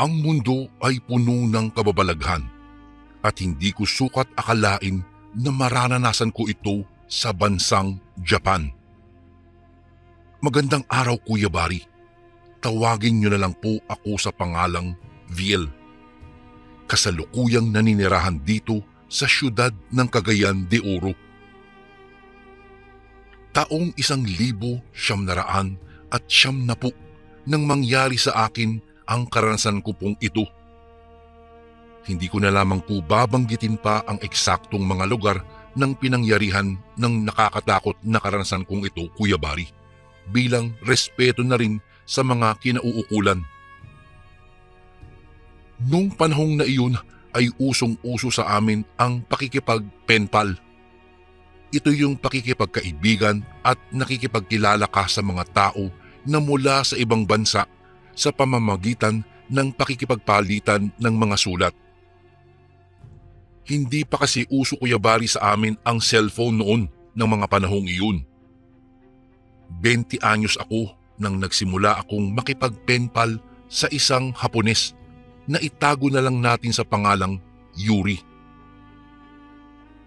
Ang mundo ay puno ng kababalaghan at hindi ko sukat akalain na mararanasan ko ito sa bansang Japan. Magandang araw, Kuya Bari. Tawagin niyo na lang po ako sa pangalang Viel. Kasalukuyang naninirahan dito sa siyudad ng Cagayan de Oro. Taong 1990 nang mangyari sa akin ang karanasan ko pong ito. Hindi ko na lamang po babanggitin pa ang eksaktong mga lugar ng pinangyarihan ng nakakatakot na karanasan kong ito, Kuya Bari, bilang respeto na rin sa mga kinauukulan. Nung panahong na iyon ay usong-uso sa amin ang pakikipag-penpal. Ito yung pakikipagkaibigan at nakikipagkilala ka sa mga tao na mula sa ibang bansa sa pamamagitan ng pakikipagpalitan ng mga sulat. Hindi pa kasi uso, Kuya Bari, sa amin ang cellphone noon ng mga panahong iyon. 20 anyos ako nang nagsimula akong makipag-penpal sa isang Hapones na itago na lang natin sa pangalang Yuri.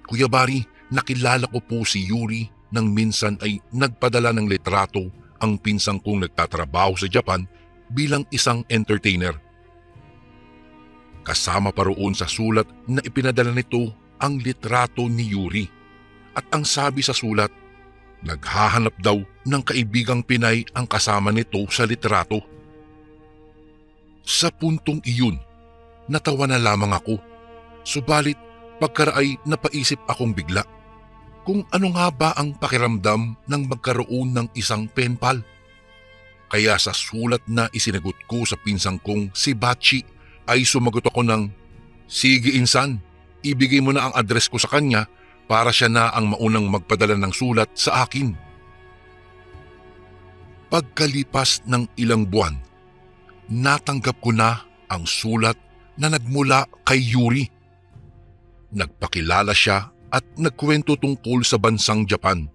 Kuya Bari, nakilala ko po si Yuri nang minsan ay nagpadala ng litrato ang pinsang kong nagtatrabaho sa Japan bilang isang entertainer. Kasama pa roon sa sulat na ipinadala nito ang litrato ni Yuri at ang sabi sa sulat, naghahanap daw ng kaibigang Pinay ang kasama nito sa litrato. Sa puntong iyon, natawa na lamang ako. Subalit pagkaraay napaisip akong bigla kung ano nga ba ang pakiramdam ng magkaroon ng isang penpal. Kaya sa sulat na isinagot ko sa pinsang kong si Bachi ay sumagot ako ng, sige insan, ibigay mo na ang address ko sa kanya para siya na ang maunang magpadala ng sulat sa akin. Pagkalipas ng ilang buwan, natanggap ko na ang sulat na nagmula kay Yuri. Nagpakilala siya at nagkwento tungkol sa bansang Japan.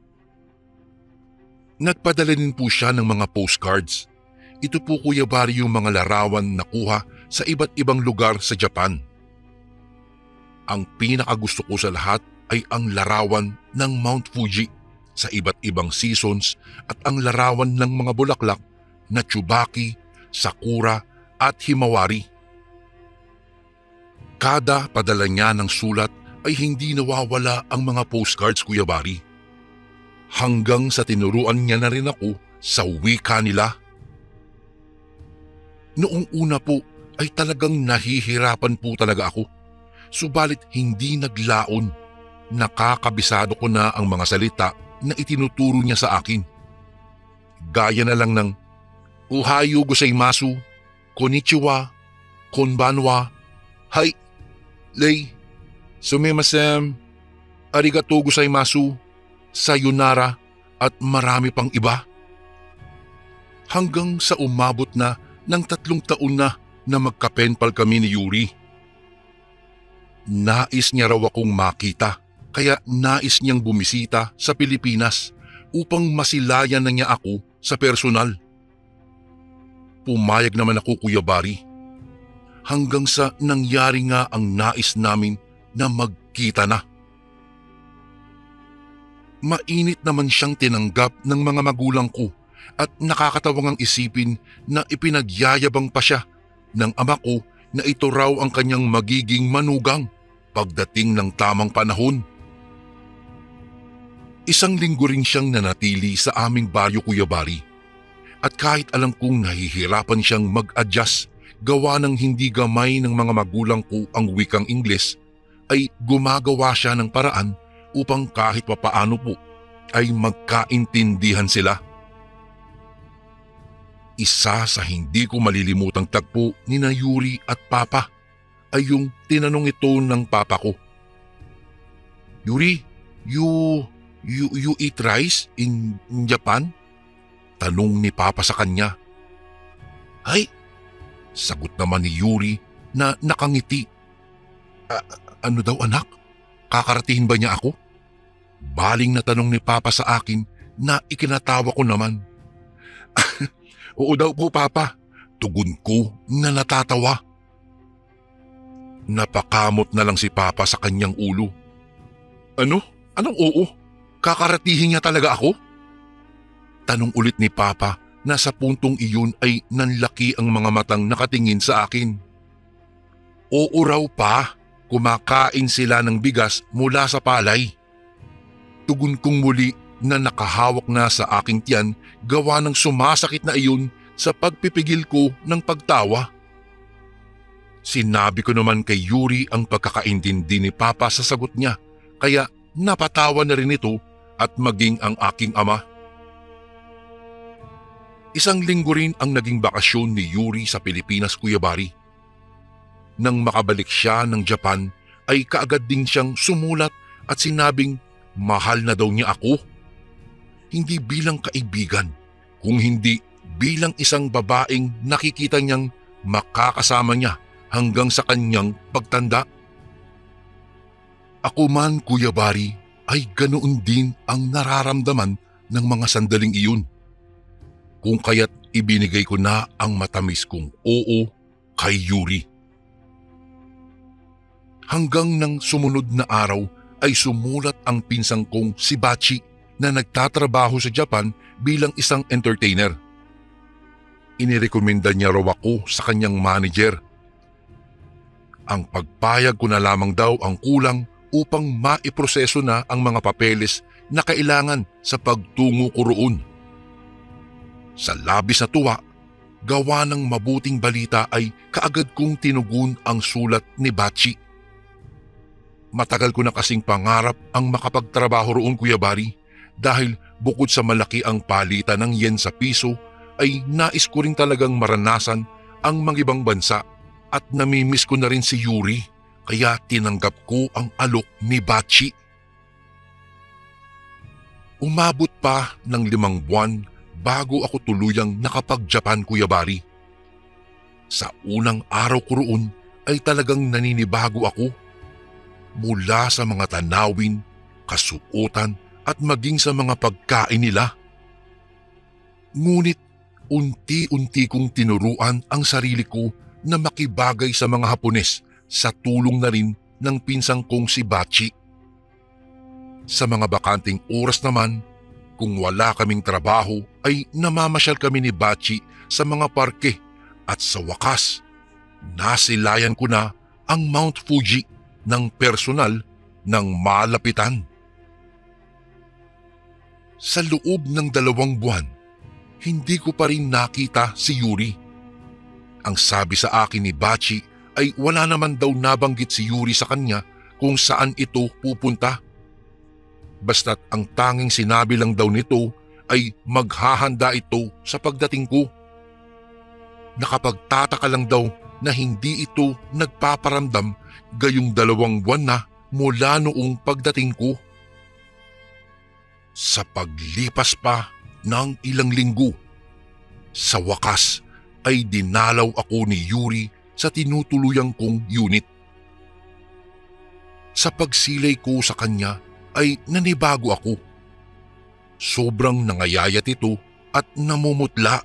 Nagpadala din po siya ng mga postcards. Ito po, Kuya Bari, yung mga larawan na kuha sa iba't ibang lugar sa Japan. Ang pinakagusto ko sa lahat ay ang larawan ng Mount Fuji sa iba't ibang seasons at ang larawan ng mga bulaklak na Tsubaki, Sakura at Himawari. Kada padala niya ng sulat ay hindi nawawala ang mga postcards, Kuya Bari. Hanggang sa tinuruan niya na rin ako sa wika nila. Noong una po ay talagang nahihirapan po talaga ako. Subalit hindi naglaon. Nakakabisado ko na ang mga salita na itinuturo niya sa akin. Gaya na lang ng Ohayo gozaimasu, konnichiwa, konbanwa, hai, lei, sumimasen, arigato gozaimasu, sayonara at marami pang iba. Hanggang sa umabot na ng 3 taon na magkapenpal kami ni Yuri. Nais niya raw akong makita, kaya nais niyang bumisita sa Pilipinas upang masilayan na niya ako sa personal. Pumayag naman ako, Kuya Bari. Hanggang sa nangyari nga ang nais namin na magkita na. Mainit naman siyang tinanggap ng mga magulang ko at nakakatawang ang isipin na ipinagyayabang pa siya ng ama ko na ito raw ang kanyang magiging manugang pagdating ng tamang panahon. 1 linggo rin siyang nanatili sa aming baryo, Kuya Bari. At kahit alam kong nahihirapan siyang mag-adjust gawa ng hindi gamay ng mga magulang ko ang wikang Ingles, ay gumagawa siya ng paraan upang kahit papaano po ay magkaintindihan sila. Isa sa hindi ko malilimutang tagpo ni na Yuri at Papa ay yung tinanong ito ng Papa ko. Yuri, you eat rice in Japan? Tanong ni Papa sa kanya. Ay, sagot naman ni Yuri na nakangiti. Ano daw anak? Kakarating ba niya ako? Baling na tanong ni Papa sa akin na ikinatawa ko naman. Oo daw po, Papa. Tugon ko na natatawa. Napakamot na lang si Papa sa kanyang ulo. Ano? Anong oo? Kakaratihin niya talaga ako? Tanong ulit ni Papa na sa puntong iyon ay nanlaki ang mga matang nakatingin sa akin. Oo raw pa, kumakain sila ng bigas mula sa palay. Tugon kong muli na nakahawak na sa aking tiyan gawa ng sumasakit na iyon sa pagpipigil ko ng pagtawa. Sinabi ko naman kay Yuri ang pagkakaintindi ni Papa sa sagot niya, kaya napatawa na rin ito at maging ang aking ama. Isang linggo rin ang naging bakasyon ni Yuri sa Pilipinas, Kuya Bari. Nang makabalik siya ng Japan ay kaagad din siyang sumulat at sinabing mahal na daw niya ako. Hindi bilang kaibigan, kung hindi bilang isang babaeng nakikita niyang makakasama niya hanggang sa kanyang pagtanda. Ako man, Kuya Bari, ay ganoon din ang nararamdaman ng mga sandaling iyon. Kung kaya't ibinigay ko na ang matamis kong oo kay Yuri. Hanggang nang sumunod na araw ay sumulat ang pinsang kong si Bachi na nagtatrabaho sa Japan bilang isang entertainer. Inirekomenda niya raw ako sa kanyang manager. Ang pagpayag ko na lamang daw ang kulang upang maiproseso na ang mga papeles na kailangan sa pagtungo ko roon. Sa labis na tuwa, gawa ng mabuting balita ay kaagad kong tinugon ang sulat ni Bachi. Matagal ko na kasing pangarap ang makapagtrabaho roon, Kuya Bari, dahil bukod sa malaki ang palitan ng yen sa piso ay nais ko rin talagang maranasan ang mga ibang bansa at namimiss ko na rin si Yuri kaya tinanggap ko ang alok ni Bachi. Umabot pa ng 5 buwan bago ako tuluyang nakapag-Japan, Kuya Bari. Sa unang araw ko roon ay talagang naninibago ako. Mula sa mga tanawin, kasuotan at maging sa mga pagkain nila. Ngunit unti-unti kong tinuruan ang sarili ko na makibagay sa mga Hapones sa tulong na rin ng pinsang kong si Bachi. Sa mga bakanting oras naman, kung wala kaming trabaho ay namamasyal kami ni Bachi sa mga parke at sa wakas, nasilayan ko na ang Mount Fuji ng personal ng malapitan. Sa loob ng 2 buwan, hindi ko pa rin nakita si Yuri. Ang sabi sa akin ni Bachi ay wala naman daw nabanggit si Yuri sa kanya kung saan ito pupunta. Basta't ang tanging sinabi lang daw nito ay maghahanda ito sa pagdating ko. Nakapagtataka lang daw na hindi ito nagpaparamdam gayong 2 buwan na mula noong pagdating ko. Sa paglipas pa ng ilang linggo, sa wakas ay dinalaw ako ni Yuri sa tinutuluyang kong unit. Sa pagsilay ko sa kanya ay nanibago ako. Sobrang nangayayat ito at namumutla.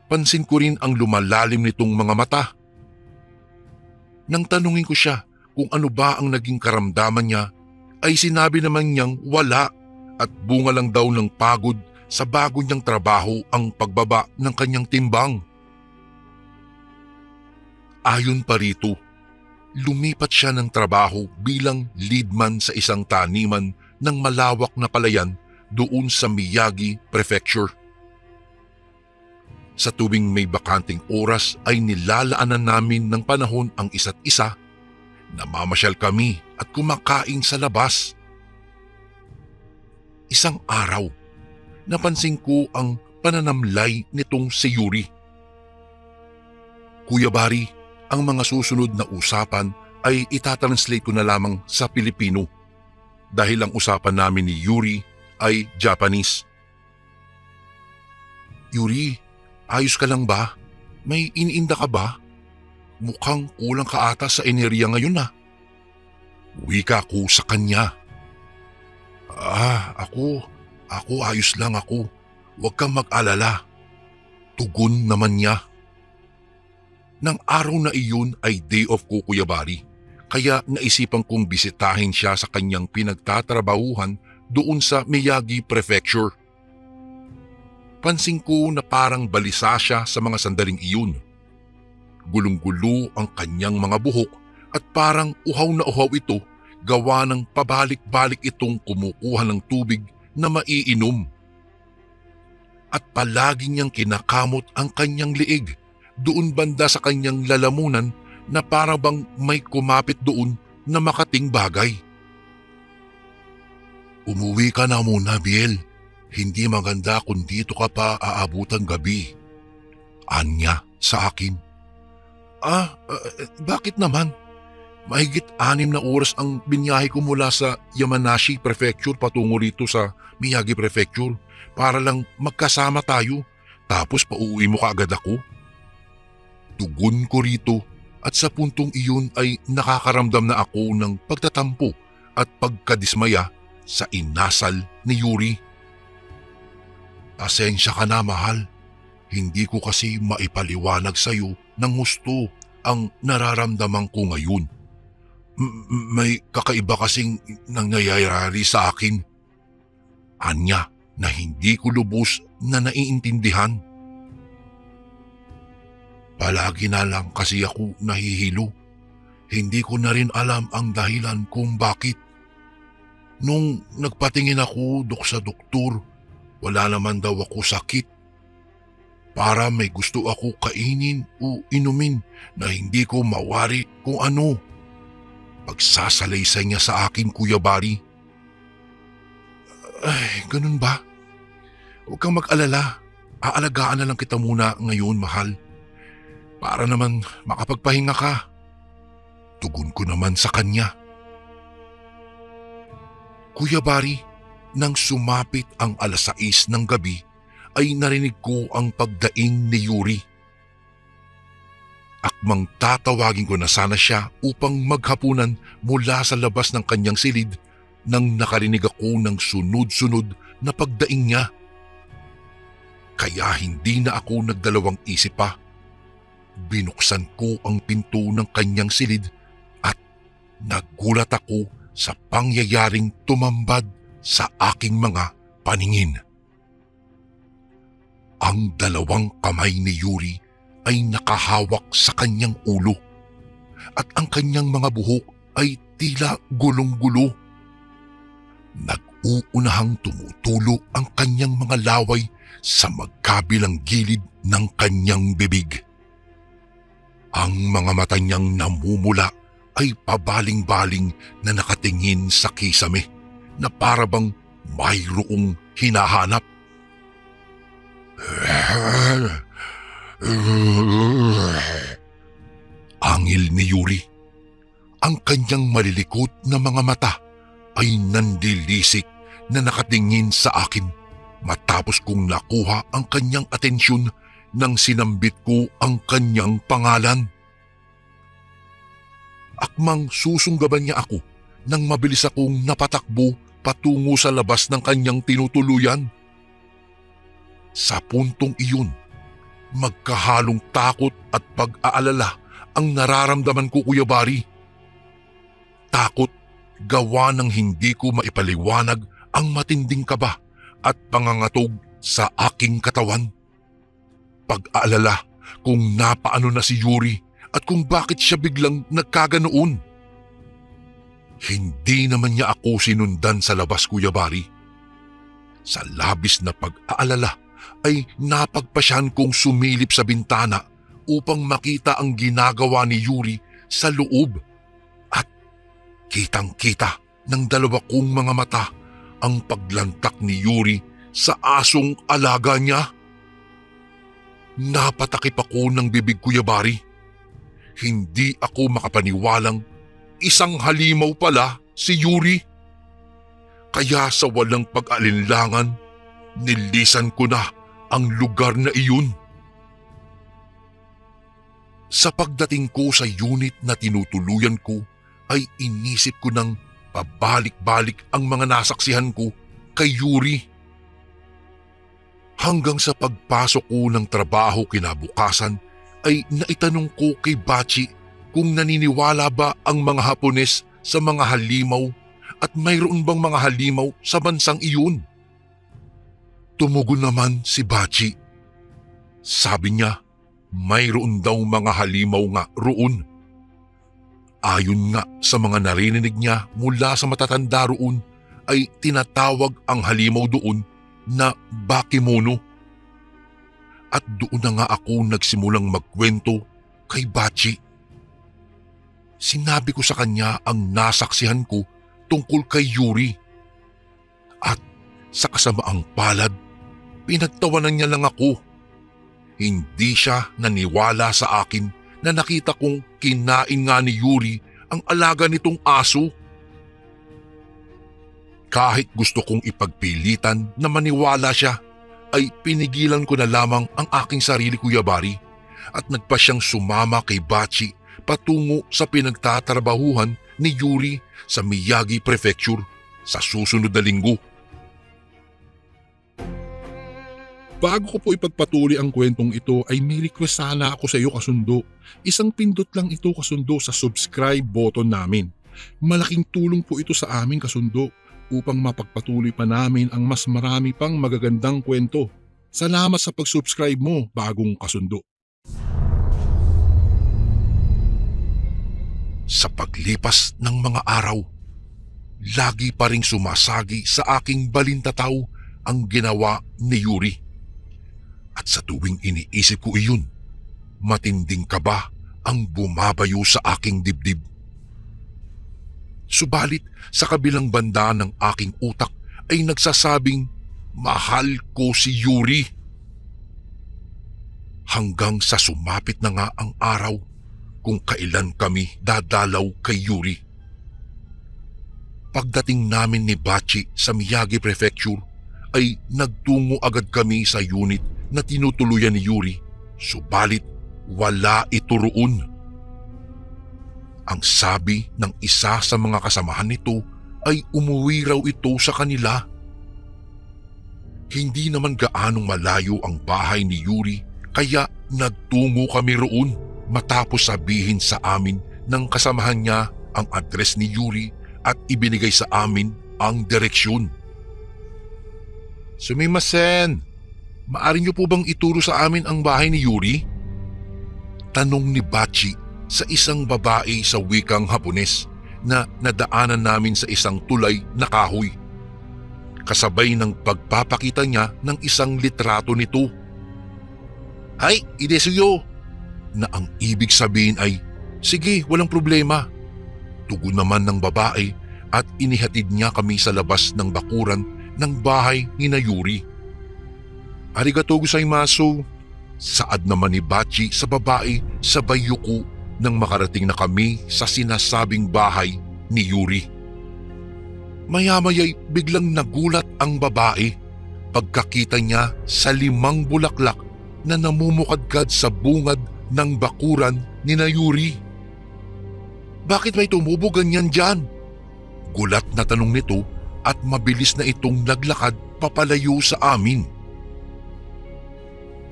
Pansin ko rin ang lumalalim nitong mga mata. Nang tanungin ko siya kung ano ba ang naging karamdaman niya, ay sinabi naman niyang wala at bunga lang daw ng pagod sa bago niyang trabaho ang pagbaba ng kanyang timbang. Ayon pa rito, lumipat siya ng trabaho bilang leadman sa isang taniman ng malawak na palayan doon sa Miyagi Prefecture. Sa tuwing may bakanting oras ay nilalaanan namin ng panahon ang isa't isa. Namamasyal kami at kumakain sa labas. Isang araw, napansin ko ang pananamlay nitong si Yuri. Kuya Bari, ang mga susunod na usapan ay itatranslate ko na lamang sa Pilipino dahil ang usapan namin ni Yuri ay Japanese. Yuri, ayos ka lang ba? May iniinda ka ba? Mukhang kulang ka ata sa enerhiya ngayon na. Wika ko sa kanya. Ako ayos lang ako. Huwag kang mag-alala. Tugon naman niya. Nang araw na iyon ay day off ko, Kuya Bari, kaya naisipan kong bisitahin siya sa kanyang pinagtatrabahuhan doon sa Miyagi Prefecture. Pansin ko na parang balisa siya sa mga sandaling iyon. Gulong-gulo ang kanyang mga buhok at parang uhaw na uhaw ito, gawa ng pabalik-balik itong kumukuha ng tubig na maiinom. At palagi niyang kinakamot ang kanyang liig doon banda sa kanyang lalamunan na para bang may kumapit doon na makating bagay. "Umuwi ka na muna, Biel. Hindi maganda kung dito ka pa aabutan gabi," anya sa akin. Bakit naman? Mahigit 6 na oras ang binyahe ko mula sa Yamanashi Prefecture patungo rito sa Miyagi Prefecture para lang magkasama tayo, tapos pauwi mo kaagad ako. Tugon ko rito at sa puntong iyon ay nakakaramdam na ako ng pagtatampo at pagkadismaya sa inasal ni Yuri. "Pasensya ka na, mahal. Hindi ko kasi maipaliwanag sa iyo ng husto ang nararamdaman ko ngayon. May kakaiba kasing nangyayari sa akin," anya na hindi ko lubos na naiintindihan. "Palagi na lang kasi ako nahihilo. Hindi ko na rin alam ang dahilan kung bakit. Nung nagpatingin ako sa doktor, wala naman daw ako sakit. Para may gusto ako kainin o inumin na hindi ko mawari kung ano." Pagsasalaysay niya sa akin, Kuya Bari. "Ay, ganun ba? Huwag kang mag-alala. Aalagaan na lang kita muna ngayon, mahal. Para naman makapagpahinga ka." Tugon ko naman sa kanya. Kuya Bari, nang sumapit ang 6:00 ng gabi ay narinig ko ang pagdaing ni Yuri. Akmang tatawagin ko na sana siya upang maghapunan mula sa labas ng kanyang silid nang nakarinig ako ng sunod-sunod na pagdaing niya. Kaya hindi na ako nagdalawang isip pa. Binuksan ko ang pinto ng kanyang silid at nagulat ako sa pangyayaring tumambad sa aking mga paningin. Ang 2 kamay ni Yuri ay nakahawak sa kanyang ulo at ang kanyang mga buhok ay tila gulong-gulo. Nag-uunahang tumutulo ang kanyang mga laway sa magkabilang gilid ng kanyang bibig. Ang mga mata niyang namumula ay pabaling-baling na nakatingin sa kisame na para bang mayroong hinahanap. Angil ni Yuri. Ang kanyang malilikot na mga mata ay nandilisik na nakatingin sa akin matapos kong nakuha ang kanyang atensyon nang sinambit ko ang kanyang pangalan. Akmang susunggaban niya ako nang mabilis akong napatakbo patungo sa labas ng kanyang tinutuluyan. Sa puntong iyon, magkahalong takot at pag-aalala ang nararamdaman ko, Kuya Bari. Takot gawa ng hindi ko maipaliwanag ang matinding kaba at pangangatog sa aking katawan. Pag-aalala kung napaano na si Yuri at kung bakit siya biglang nagkaganoon. Hindi naman niya ako sinundan sa labas, Kuya Bari. Sa labis na pag-aalala ay napagpasyahan kong sumilip sa bintana upang makita ang ginagawa ni Yuri sa loob. At kitang-kita ng 2 kong mga mata ang paglantak ni Yuri sa asong alaga niya. Napatakip ako ng bibig, Kuya Bari. Hindi ako makapaniwalang isang halimaw pala si Yuri. Kaya sa walang pag-alinlangan, nilisan ko na ang lugar na iyon. Sa pagdating ko sa unit na tinutuluyan ko ay inisip ko ng pabalik-balik ang mga nasaksihan ko kay Yuri. Hanggang sa pagpasok ko ng trabaho kinabukasan ay naitanong ko kay Bachi kung naniniwala ba ang mga Hapones sa mga halimaw at mayroon bang mga halimaw sa bansang iyon. Tumugon naman si Bachi. Sabi niya, mayroon daw mga halimaw nga roon. Ayon nga sa mga narinig niya mula sa matatanda roon ay tinatawag ang halimaw doon na Bakemono. At doon na nga ako nagsimulang magkwento kay Bachi. Sinabi ko sa kanya ang nasaksihan ko tungkol kay Yuri. At sa kasamaang palad, pinagtawanan niya lang ako. Hindi siya naniwala sa akin na nakita kong kinain nga ni Yuri ang alaga nitong aso. Kahit gusto kong ipagpilitan na maniwala siya, ay pinigilan ko na lamang ang aking sarili, Kuya Bari, at nagpa siyang sumama kay Bachi patungo sa pinagtatrabahuhan ni Yuri sa Miyagi Prefecture sa susunod na linggo. Bago ko po ipagpatuloy ang kwentong ito ay may request sana ako sa iyo, kasundo. Isang pindot lang ito, kasundo, sa subscribe button namin. Malaking tulong po ito sa amin, kasundo, upang mapagpatuloy pa namin ang mas marami pang magagandang kwento. Salamat sa pag-subscribe mo, bagong kasundo. Sa paglipas ng mga araw, lagi pa ring sumasagi sa aking balintataw ang ginawa ni Yuri. At sa tuwing iniisip ko iyon, matinding kaba ang bumabayo sa aking dibdib. Subalit sa kabilang banda ng aking utak ay nagsasabing mahal ko si Yuri. Hanggang sa sumapit na nga ang araw kung kailan kami dadalaw kay Yuri. Pagdating namin ni Bachi sa Miyagi Prefecture ay nagtungo agad kami sa unit na tinutuluyan ni Yuri, subalit wala ito roon. Ang sabi ng isa sa mga kasamahan nito ay umuwi raw ito sa kanila. Hindi naman gaanong malayo ang bahay ni Yuri kaya nagtungo kami roon matapos sabihin sa amin ng kasamahan niya ang address ni Yuri at ibinigay sa amin ang direksyon. Sumimasen, maaari niyo po bang ituro sa amin ang bahay ni Yuri? Tanong ni Bachi sa isang babae sa wikang Hapones na nadaanan namin sa isang tulay na kahoy. Kasabay ng pagpapakita niya ng isang litrato nito. Ay, idesuyo! Na ang ibig sabihin ay, sige, walang problema. Tugon naman ng babae at inihatid niya kami sa labas ng bakuran ng bahay ni Yuri. Arigatou gozaimasu. Saad naman ni Bachi sa babae sabay yuko nang makarating na kami sa sinasabing bahay ni Yuri. Maya-maya'y biglang nagulat ang babae pagkakita niya sa 5 bulaklak na namumukadkad sa bungad ng bakuran ni Yuri. Bakit may tumubo ganyan dyan? Gulat na tanong nito at mabilis na itong naglakad papalayo sa amin.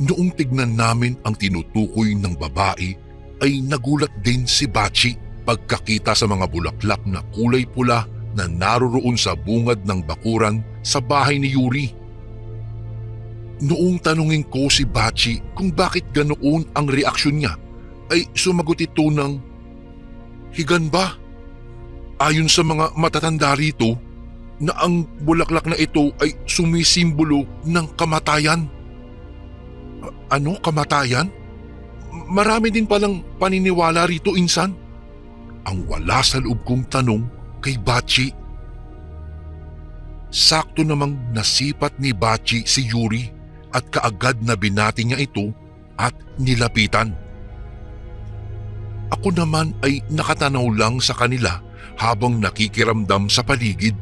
Noong tignan namin ang tinutukoy ng babae ay nagulat din si Bachi pagkakita sa mga bulaklak na kulay pula na naroroon sa bungad ng bakuran sa bahay ni Yuri. Noong tanungin ko si Bachi kung bakit ganoon ang reaksyon niya, ay sumagot ito ng, higan ba? Ayon sa mga matatanda rito, na ang bulaklak na ito ay sumisimbolo ng kamatayan. Ano, kamatayan? Marami din palang paniniwala rito, insan. Ang wala sa loob kong tanong kay Bachi. Sakto namang nasipat ni Bachi si Yuri at kaagad na binati niya ito at nilapitan. Ako naman ay nakatanaw lang sa kanila habang nakikiramdam sa paligid.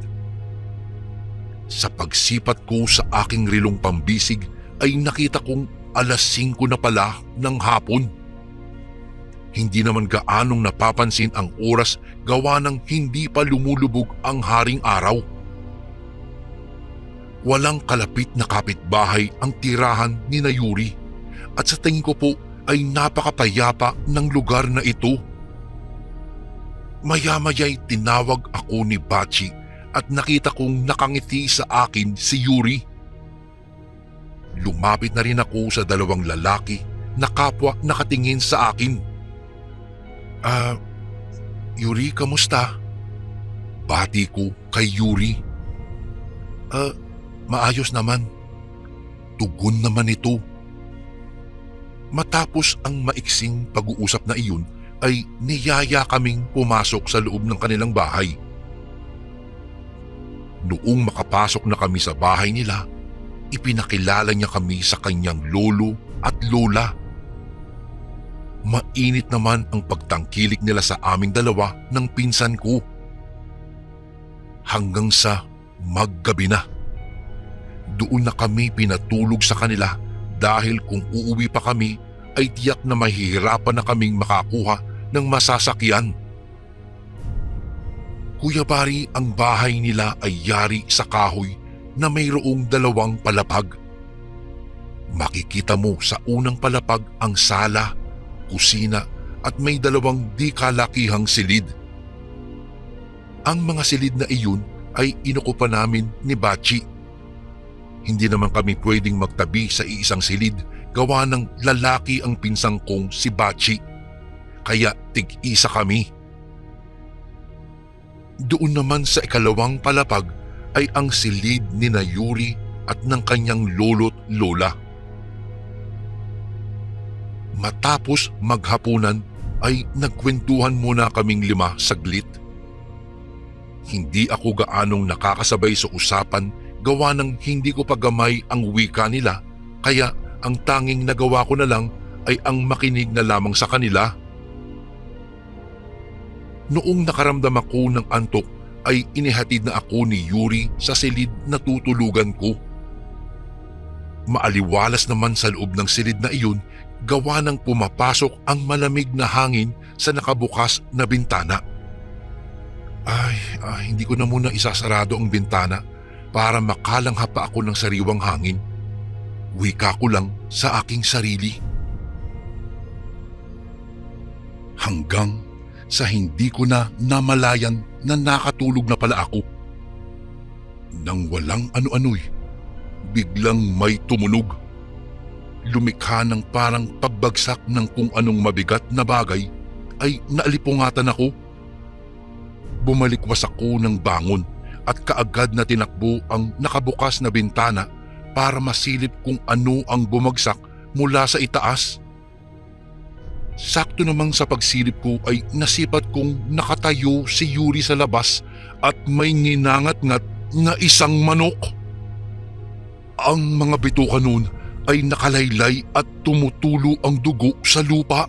Sa pagsipat ko sa aking rilong pambisig ay nakita kong 5:00 na pala ng hapon. Hindi naman gaanong napapansin ang oras gawa ng hindi pa lumulubog ang haring araw. Walang kalapit na kapitbahay ang tirahan ni Yuri at sa tingin ko po ay napakapayapa ng lugar na ito. Maya-maya'y tinawag ako ni Bachi at nakita kong nakangiti sa akin si Yuri. Lumapit na rin ako sa dalawang lalaki na kapwa nakatingin sa akin. Yuri, kamusta? Bati ko kay Yuri. Maayos naman. Tugon naman ito. Matapos ang maiksing pag-uusap na iyon ay niyaya kaming pumasok sa loob ng kanilang bahay. Noong makapasok na kami sa bahay nila, ipinakilala niya kami sa kanyang lolo at lola. Mainit naman ang pagtangkilik nila sa aming dalawa ng pinsan ko. Hanggang sa maggabi na. Doon na kami pinatulog sa kanila dahil kung uuwi pa kami ay tiyak na mahihirapan na kaming makakuha ng masasakyan. Kuya Bari, ang bahay nila ay yari sa kahoy na mayroong dalawang palapag. Makikita mo sa unang palapag ang sala, kusina at may dalawang di kalakihang silid. Ang mga silid na iyon ay inukupan namin ni Bachi. Hindi naman kami pwedeng magtabi sa iisang silid gawa ng lalaki ang pinsang kong si Bachi. Kaya tig-isa kami. Doon naman sa ikalawang palapag ay ang silid ni na Yuri at ng kanyang lolo't lola. Matapos maghapunan ay nagkwentuhan muna kaming 5 saglit. Hindi ako gaanong nakakasabay sa usapan gawa ng hindi ko pagamay ang wika nila, kaya ang tanging nagawa ko na lang ay ang makinig na lamang sa kanila. Noong nakaramdam ako ng antok ay inihatid na ako ni Yuri sa silid na tutulugan ko. Maaliwalas naman sa loob ng silid na iyon gawa ng pumapasok ang malamig na hangin sa nakabukas na bintana. Hindi ko na muna isasarado ang bintana para makalangha pa ako ng sariwang hangin. Wika ko lang sa aking sarili. Hanggang sa hindi ko na namalayan na nakatulog na pala ako. Nang walang ano-ano'y, biglang may tumunog. Lumikha ng parang pagbagsak ng kung anong mabigat na bagay ay naalipungatan ako. Bumalikwas ako ng bangon at kaagad na tinakbo ang nakabukas na bintana para masilip kung ano ang bumagsak mula sa itaas. Sakto namang sa pagsilip ko ay nasipat kong nakatayo si Yuri sa labas at may nginangat-ngat na isang manok. Ang mga bituka noon ay nakalaylay at tumutulo ang dugo sa lupa.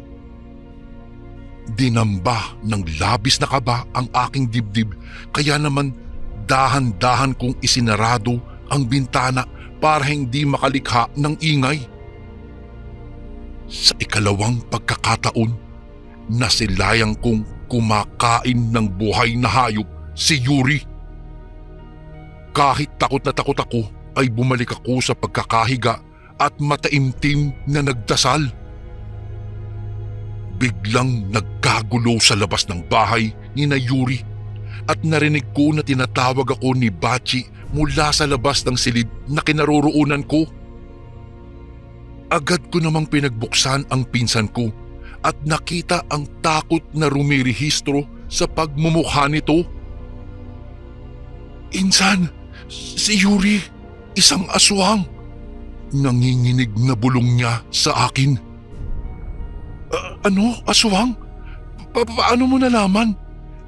Dinamba ng labis na kaba ang aking dibdib, kaya naman dahan-dahan kong isinarado ang bintana para hindi makalikha ng ingay. Sa ikalawang pagkakataon, nasilayang kong kumakain ng buhay na hayop si Yuri. Kahit takot na takot ako ay bumalik ako sa pagkakahiga at mataimtim na nagdasal. Biglang nagkagulo sa labas ng bahay ni na Yuri at narinig ko na tinatawag ako ni Bachi mula sa labas ng silid na kinaroroonan ko. Agad ko namang pinagbuksan ang pinsan ko at nakita ang takot na rumirehistro sa pagmumukha nito. "Insan, si Yuri, isang aswang!" Nanginginig na bulong niya sa akin. Ano? Aswang? Paano mo nalaman?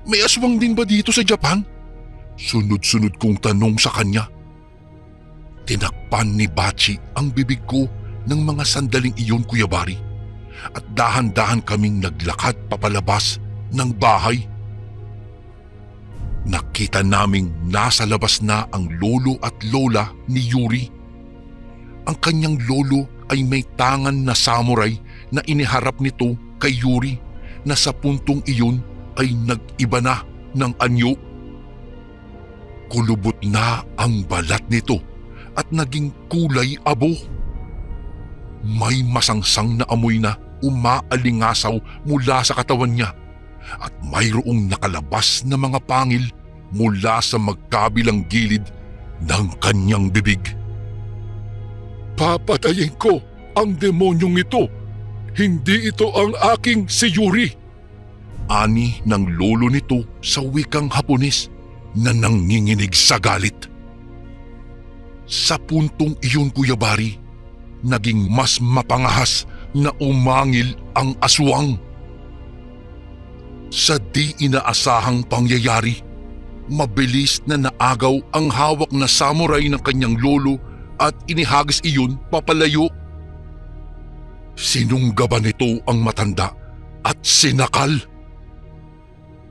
May aswang din ba dito sa Japan?" Sunod-sunod kong tanong sa kanya. Tinakpan ni Bachi ang bibig ko ng mga sandaling iyon, Kuya Bari, at dahan-dahan kaming naglakad papalabas ng bahay. Nakita naming nasa labas na ang lolo at lola ni Yuri. Ang kanyang lolo ay may tangan na samurai na iniharap nito kay Yuri na sa puntong iyon ay nag-iba na ng anyo. Kulubot na ang balat nito at naging kulay abo. May masangsang na amoy na umaalingasaw mula sa katawan niya at mayroong nakalabas na mga pangil mula sa magkabilang gilid ng kanyang bibig. "Papatayin ko ang demonyong ito! Hindi ito ang aking si Yuri!" Ani ng lolo nito sa wikang Hapones na nanginginig sa galit. Sa puntong iyon, Kuya Bari, naging mas mapangahas na umangil ang aswang. Sa di inaasahang pangyayari, mabilis na naagaw ang hawak na samurai ng kanyang lolo at inihagis iyon papalayo. Sinunggaban nito ang matanda at sinakal.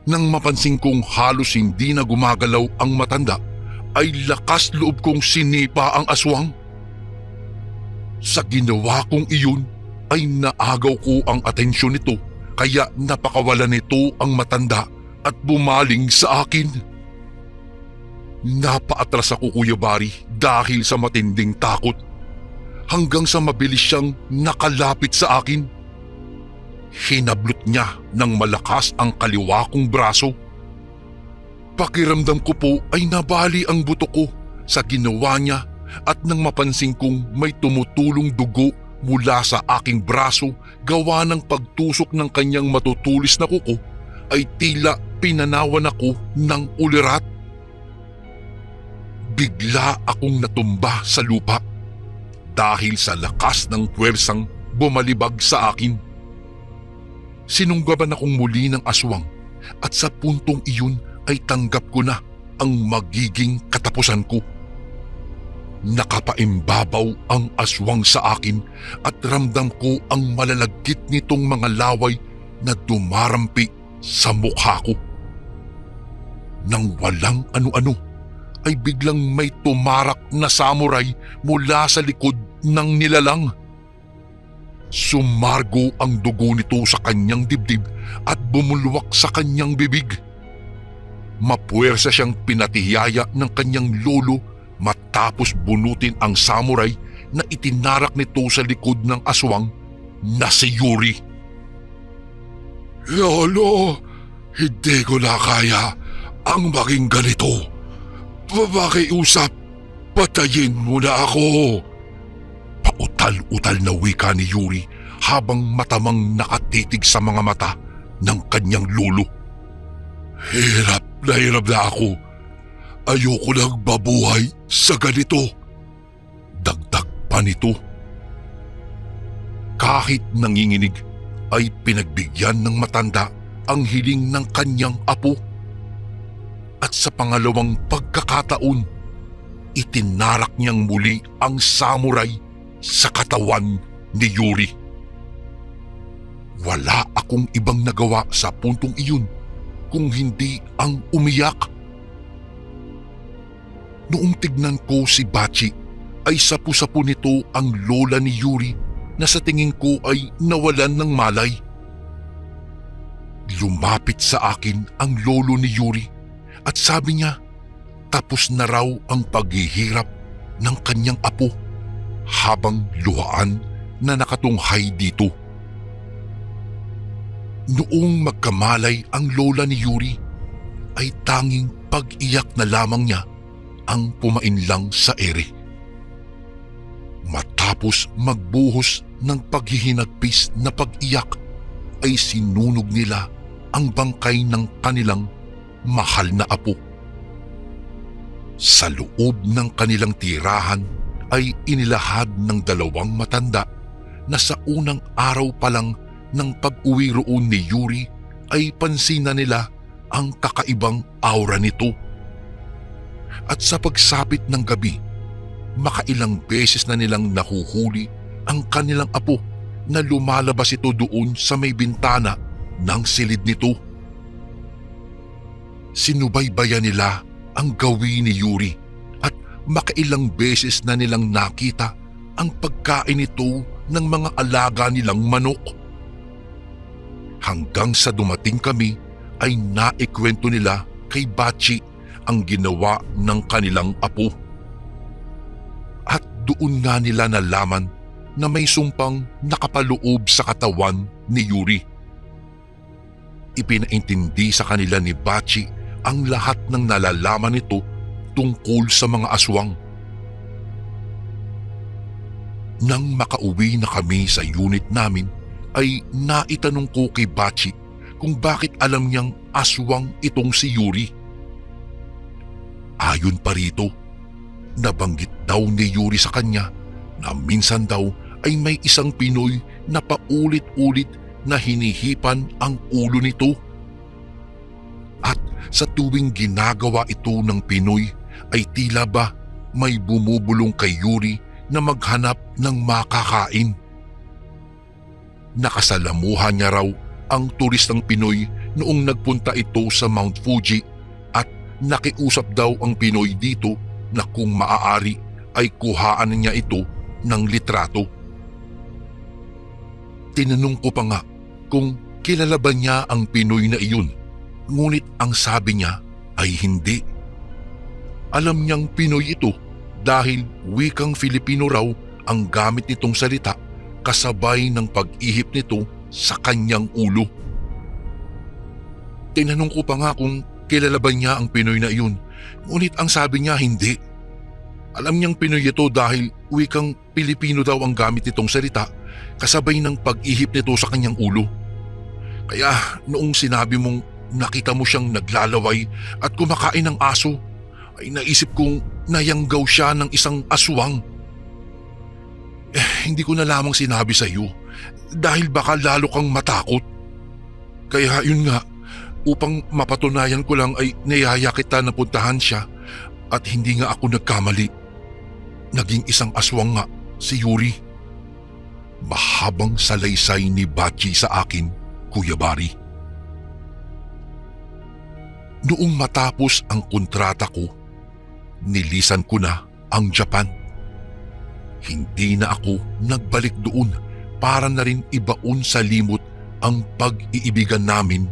Nang mapansin kong halos hindi na gumagalaw ang matanda, ay lakas loob kong sinipa ang aswang. Sa ginawa kong iyon ay naagaw ko ang atensyon nito, kaya napakawalan nito ang matanda at bumaling sa akin. Napaatras ako, Kuya Bari, dahil sa matinding takot, hanggang sa mabilis siyang nakalapit sa akin. Hinablot niya ng malakas ang kaliwa kong braso. Pakiramdam ko po ay nabali ang buto ko sa ginawa niya, at nang mapansin kong may tumutulong dugo mula sa aking braso gawa ng pagtusok ng kanyang matutulis na kuko, ay tila pinanawan ako ng ulirat. Bigla akong natumba sa lupa dahil sa lakas ng puwersang bumalibag sa akin. Sinunggaban akong muli ng aswang, at sa puntong iyon ay tanggap ko na ang magiging katapusan ko. Nakapaimbabaw ang aswang sa akin at ramdam ko ang malalagkit nitong mga laway na dumarampi sa mukha ko. Nang walang ano-ano, ay biglang may tumarak na samurai mula sa likod ng nilalang. Sumargo ang dugo nito sa kanyang dibdib at bumulwak sa kanyang bibig. Mapuwersa siyang pinatihiyaya ng kanyang lolo matapos bunutin ang samurai na itinarak nito sa likod ng aswang na si Yuri. "Lolo, hindi ko na kaya ang maging ganito. Pakiusap, patayin mo na ako." Pautal-utal na wika ni Yuri habang matamang nakatitig sa mga mata ng kanyang lolo. Hirap na ako. Ayoko lang mabuhay sa ganito." Dagdag pa nito. Kahit nanginginig, ay pinagbigyan ng matanda ang hiling ng kanyang apo. At sa pangalawang pagkakataon, itinarak niyang muli ang samurai sa katawan ni Yuri. Wala akong ibang nagawa sa puntong iyon kung hindi ang umiyak. Noong tignan ko si Bachi, ay sapu-sapu nito ang lola ni Yuri na sa tingin ko ay nawalan ng malay. Lumapit sa akin ang lolo ni Yuri at sabi niya tapos na raw ang paghihirap ng kanyang apo habang luhaan na nakatunghay dito. Noong magkamalay ang lola ni Yuri, ay tanging pag-iyak na lamang niya ang pumainlang sa ere. Matapos magbuhos ng paghihinagpis na pag-iyak, ay sinunog nila ang bangkay ng kanilang mahal na apo. Sa loob ng kanilang tirahan ay inilahad ng dalawang matanda na sa unang araw pa lang ng pag-uwi roon ni Yuri ay pansin na nila ang kakaibang aura nito. At sa pagsapit ng gabi, makailang beses na nilang nahuhuli ang kanilang apo na lumalabas ito doon sa may bintana ng silid nito. Sinubaybayan nila ang gawin ni Yuri at makailang beses na nilang nakita ang pagkain nito ng mga alaga nilang manok. Hanggang sa dumating kami ay naikwento nila kay Bachi ang ginawa ng kanilang apo. At doon nga nila nalaman na may sumpang nakapaloob sa katawan ni Yuri. Ipinaintindi sa kanila ni Bachi ang lahat ng nalalaman nito tungkol sa mga aswang. Nang makauwi na kami sa unit namin ay naitanong ko kay Bachi kung bakit alam niyang aswang itong si Yuri. Ayon pa rito, nabanggit daw ni Yuri sa kanya na minsan daw ay may isang Pinoy na paulit-ulit na hinihipan ang ulo nito. At sa tuwing ginagawa ito ng Pinoy ay tila ba may bumubulong kay Yuri na maghanap ng makakain. Nakasalamuhan niya raw ang turistang Pinoy noong nagpunta ito sa Mount Fuji at nakiusap daw ang Pinoy dito na kung maaari ay kuhaan niya ito ng litrato. Tinanong ko pa nga kung kilala ba niya ang Pinoy na iyon, ngunit ang sabi niya ay hindi. Alam niyang Pinoy ito dahil wikang Filipino raw ang gamit nitong salita kasabay ng pag-ihip nito sa kanyang ulo. Tinanong ko pa nga kung kilala ba niya ang Pinoy na iyon, ngunit ang sabi niya hindi. Alam niyang Pinoy ito dahil wikang Pilipino daw ang gamit nitong salita kasabay ng pag-ihip nito sa kanyang ulo. Kaya noong sinabi mong nakita mo siyang naglalaway at kumakain ng aso, ay naisip kong nayanggaw siya ng isang aswang. Hindi ko na lamang sinabi sa iyo dahil baka lalo kang matakot. Kaya yun nga, upang mapatunayan ko lang ay niyaya kita na puntahan siya at hindi nga ako nagkamali. Naging isang aswang nga si Yuri. Mahabang salaysay ni Bachi sa akin, Kuya Bari. Noong matapos ang kontrata ko, nilisan ko na ang Japan. Hindi na ako nagbalik doon para na rin ibaon sa limot ang pag-iibigan namin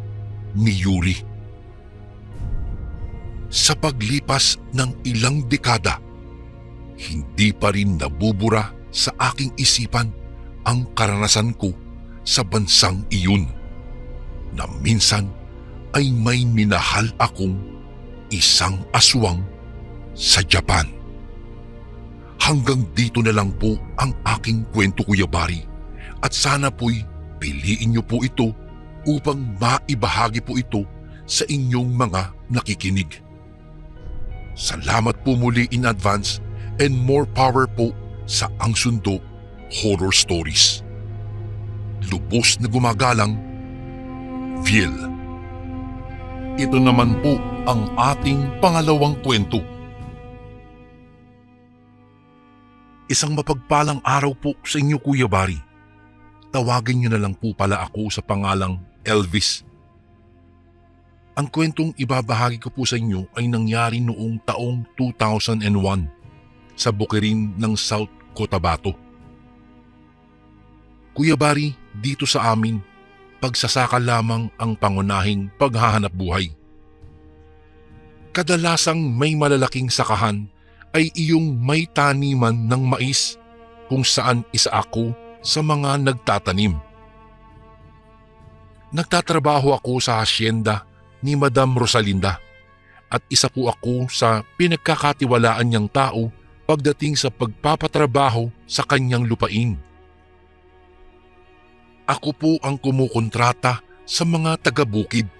ni Yuri. Sa paglipas ng ilang dekada, hindi pa rin nabubura sa aking isipan ang karanasan ko sa bansang iyon na minsan ay may minahal akong isang aswang sa Japan. Hanggang dito na lang po ang aking kwento, Kuya Bari, at sana po'y piliin niyo po ito upang maibahagi po ito sa inyong mga nakikinig. Salamat po muli in advance and more power po sa Ang Sundo Horror Stories. Lubos na gumagalang, Viel. Ito naman po ang ating pangalawang kwento. Isang mapagpalang araw po sa inyo, Kuya Bari. Tawagin niyo na lang po pala ako sa pangalang Elvis. Ang kwentong ibabahagi ko po sa inyo ay nangyari noong taong 2001 sa bukirin ng South Cotabato. Kuya Bari, dito sa amin, pagsasaka lamang ang pangunahing paghahanap buhay. Kadalasang may malalaking sakahan ay iyong may taniman ng mais kung saan isa ako sa mga nagtatanim. Nagtatrabaho ako sa hasyenda ni Madam Rosalinda at isa po ako sa pinagkakatiwalaan niyang tao pagdating sa pagpapatrabaho sa kanyang lupain. Ako po ang kumukontrata sa mga taga-bukid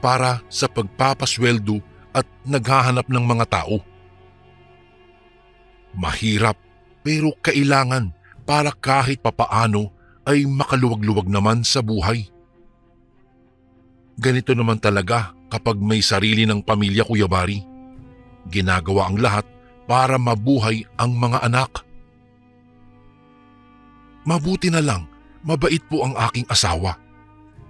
para sa pagpapasweldo at naghahanap ng mga tao. Mahirap pero kailangan para kahit papaano ay makaluwag-luwag naman sa buhay. Ganito naman talaga kapag may sarili ng pamilya, Kuya Bari. Ginagawa ang lahat para mabuhay ang mga anak. Mabuti na lang, mabait po ang aking asawa.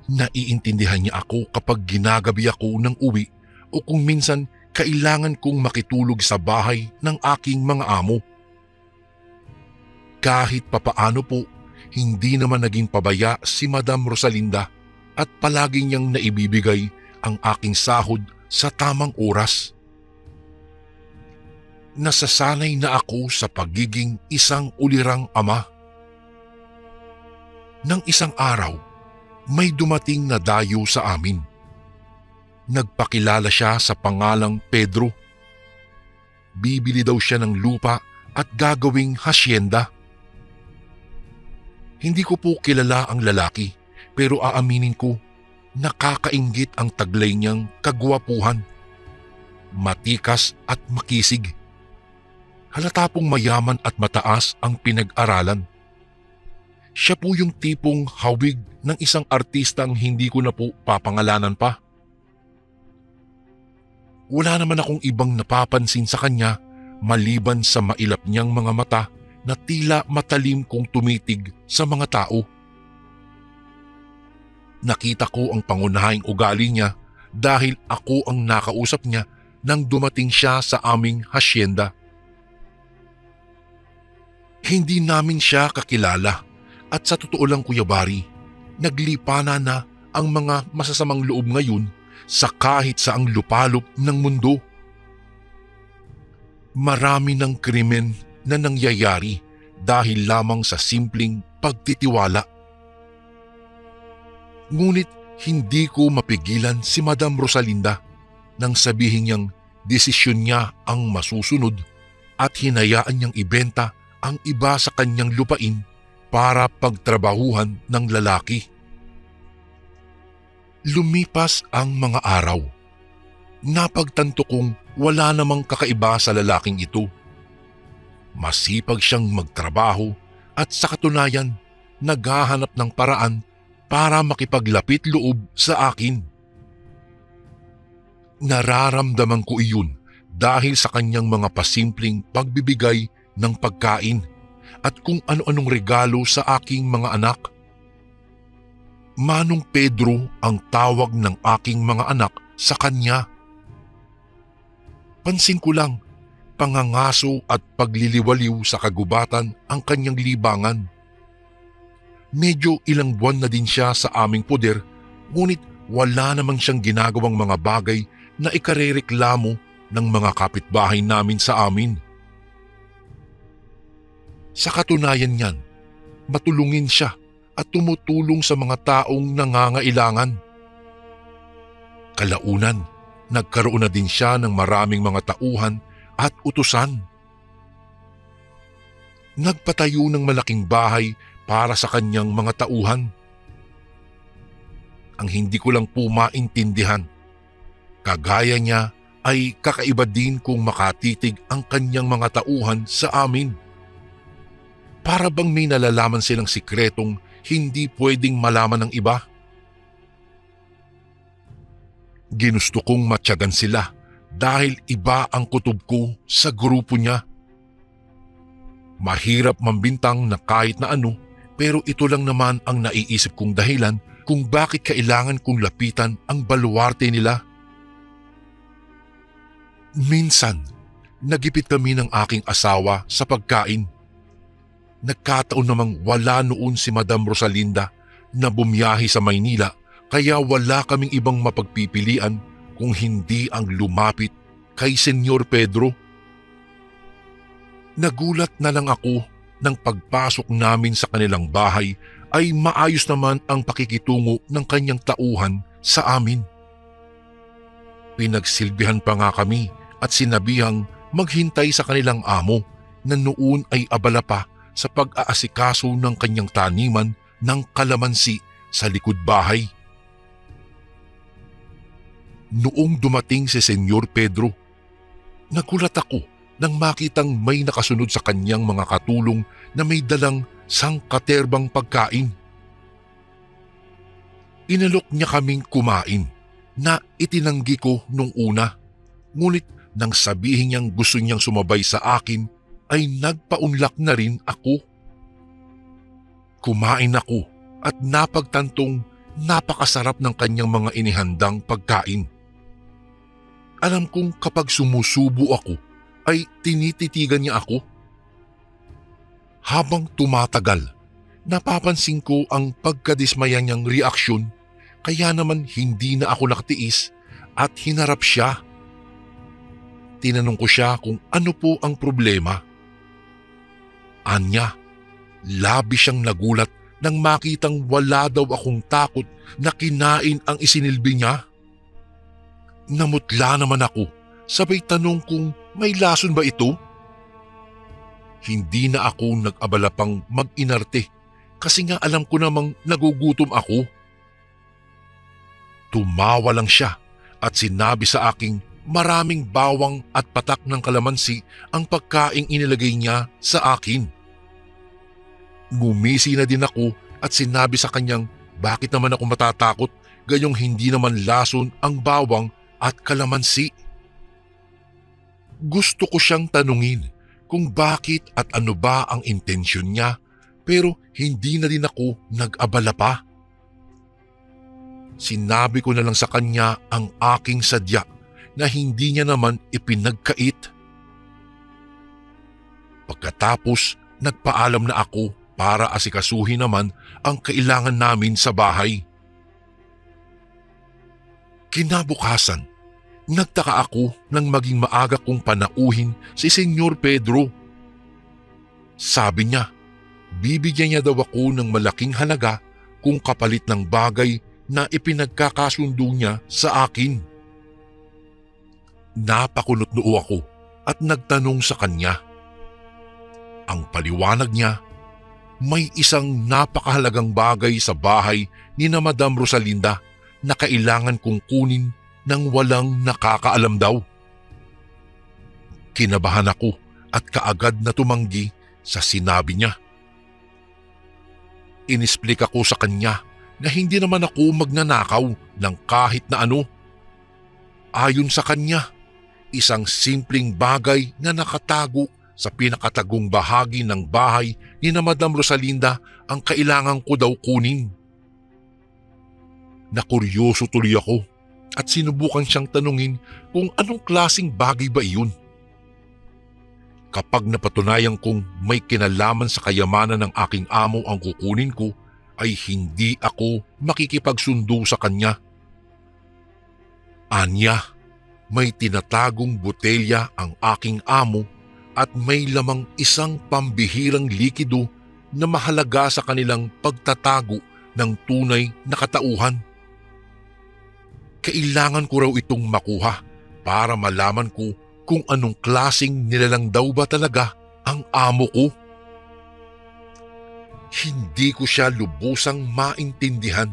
Naiintindihan niya ako kapag ginagabi ako ng uwi o kung minsan kailangan kong makitulog sa bahay ng aking mga amo. Kahit papaano po, hindi naman naging pabaya si Madam Rosalinda at palagi niyang naibibigay ang aking sahod sa tamang oras. Nasasanay na ako sa pagiging isang ulirang ama Nang isang araw, may dumating na dayo sa amin. Nagpakilala siya sa pangalang Pedro. Bibili daw siya ng lupa at gagawing hasyenda. Hindi ko po kilala ang lalaki, pero aaminin ko, nakakainggit ang taglay niyang kagwapuhan. Matikas at makisig. Halata pong mayaman at mataas ang pinag-aralan. Siya po yung tipong hawig ng isang artistang hindi ko na po papangalanan pa. Wala naman akong ibang napapansin sa kanya maliban sa mailap niyang mga mata na tila matalim kung tumitig sa mga tao. Nakita ko ang pangunahing ugali niya dahil ako ang nakausap niya nang dumating siya sa aming hasyenda. Hindi namin siya kakilala at sa totoo lang, Kuya Bari, naglipana na ang mga masasamang loob ngayon sa kahit saang lupalop ng mundo. Marami ng krimen na nangyayari dahil lamang sa simpleng pagtitiwala. Ngunit hindi ko mapigilan si Madam Rosalinda nang sabihin niyang desisyon niya ang masusunod at hinayaan niyang ibenta ang iba sa kanyang lupain para pagtrabahuhan ng lalaki. Lumipas ang mga araw. Napagtanto kong wala namang kakaiba sa lalaking ito. Masipag siyang magtrabaho at sa katunayan, naghahanap ng paraan para makipaglapit loob sa akin. Nararamdaman ko iyon dahil sa kanyang mga pasimpleng pagbibigay ng pagkain at kung ano-anong regalo sa aking mga anak. Manong Pedro ang tawag ng aking mga anak sa kanya. Pansin ko lang, pangangaso at pagliliwaliw sa kagubatan ang kanyang libangan. Medyo ilang buwan na din siya sa aming poder, ngunit wala namang siyang ginagawang mga bagay na ikarereklamo ng mga kapitbahay namin sa amin. Sa katunayan niyan, matulungin siya at tumutulong sa mga taong nangangailangan. Kalaunan, nagkaroon na din siya ng maraming mga tauhan at utusan. Nagpatayo ng malaking bahay para sa kanyang mga tauhan. Ang hindi ko lang po maintindihan, kagaya niya ay kakaiba din kung makatitig ang kanyang mga tauhan sa amin. Para bang may nalalaman silang sikretong hindi pwedeng malaman ng iba. Ginusto kong matyagan sila dahil iba ang kutob ko sa grupo niya. Mahirap mambintang na kahit na ano, pero ito lang naman ang naiisip kong dahilan kung bakit kailangan kong lapitan ang baluarte nila. Minsan, nagipit kami ng aking asawa sa pagkain. Nagkataon namang wala noon si Madam Rosalinda na bumiyahe sa Maynila, kaya wala kaming ibang mapagpipilian kung hindi ang lumapit kay Senyor Pedro. Nagulat na lang ako nang pagpasok namin sa kanilang bahay ay maayos naman ang pakikitungo ng kanyang tauhan sa amin. Pinagsilbihan pa nga kami at sinabihang maghintay sa kanilang amo na noon ay abala pa sa pag-aasikaso ng kanyang taniman ng kalamansi sa likod bahay. Noong dumating si Senyor Pedro, nagulat ako nang makitang may nakasunod sa kanyang mga katulong na may dalang sangkaterbang pagkain. Inalok niya kaming kumain na itinanggi ko nung una, ngunit nang sabihin niyang gusto niyang sumabay sa akin, ay nagpaunlak na rin ako. Kumain ako at napagtantong napakasarap ng kanyang mga inihandang pagkain. Alam kong kapag sumusubo ako ay tinititigan niya ako. Habang tumatagal, napapansin ko ang pagkadismaya niyang reaksyon, kaya naman hindi na ako nakatiis at hinarap siya. Tinanong ko siya kung ano po ang problema. Anya, labis siyang nagulat nang makitang wala daw akong takot na kinain ang isinilbi niya. Namutla naman ako, sabay tanong kung may lason ba ito? Hindi na ako nag-abala pang mag-inarte kasi nga alam ko namang nagugutom ako. Tumawa lang siya at sinabi sa aking maraming bawang at patak ng kalamansi ang pagkaing inilagay niya sa akin. Ngumisi na din ako at sinabi sa kanyang bakit naman ako matatakot gayong hindi naman lason ang bawang at kalamansi. Gusto ko siyang tanungin kung bakit at ano ba ang intensyon niya pero hindi na din ako nag-abala pa. Sinabi ko na lang sa kanya ang aking sadya na hindi niya naman ipinagkait. Pagkatapos, nagpaalam na ako para asikasuhin naman ang kailangan namin sa bahay. Kinabukasan, nagtaka ako nang maging maaga kong panauhin si Senyor Pedro. Sabi niya, bibigyan niya daw ako ng malaking halaga kung kapalit ng bagay na ipinagkakasundo niya sa akin. Napakunot noo ako at nagtanong sa kanya. Ang paliwanag niya, may isang napakahalagang bagay sa bahay ni na Madam Rosalinda na kailangan kong kunin nang walang nakakaalam daw. Kinabahan ako at kaagad na tumanggi sa sinabi niya. Inisplika ko sa kanya na hindi naman ako magnanakaw ng kahit na ano. Ayon sa kanya, isang simpleng bagay na nakatago sa pinakatagong bahagi ng bahay ni na Madam Rosalinda ang kailangan ko daw kunin. Nakuryoso tuloy ako at sinubukan siyang tanungin kung anong klaseng bagay ba iyon. Kapag napatunayan kong may kinalaman sa kayamanan ng aking amo ang kukunin ko, ay hindi ako makikipagsundo sa kanya. Anya, may tinatagong botelya ang aking amo at may lamang isang pambihirang likido na mahalaga sa kanilang pagtatago ng tunay na katauhan. Kailangan ko raw itong makuha para malaman ko kung anong klaseng nilalang daw ba talaga ang amo ko. Hindi ko siya lubusang maintindihan,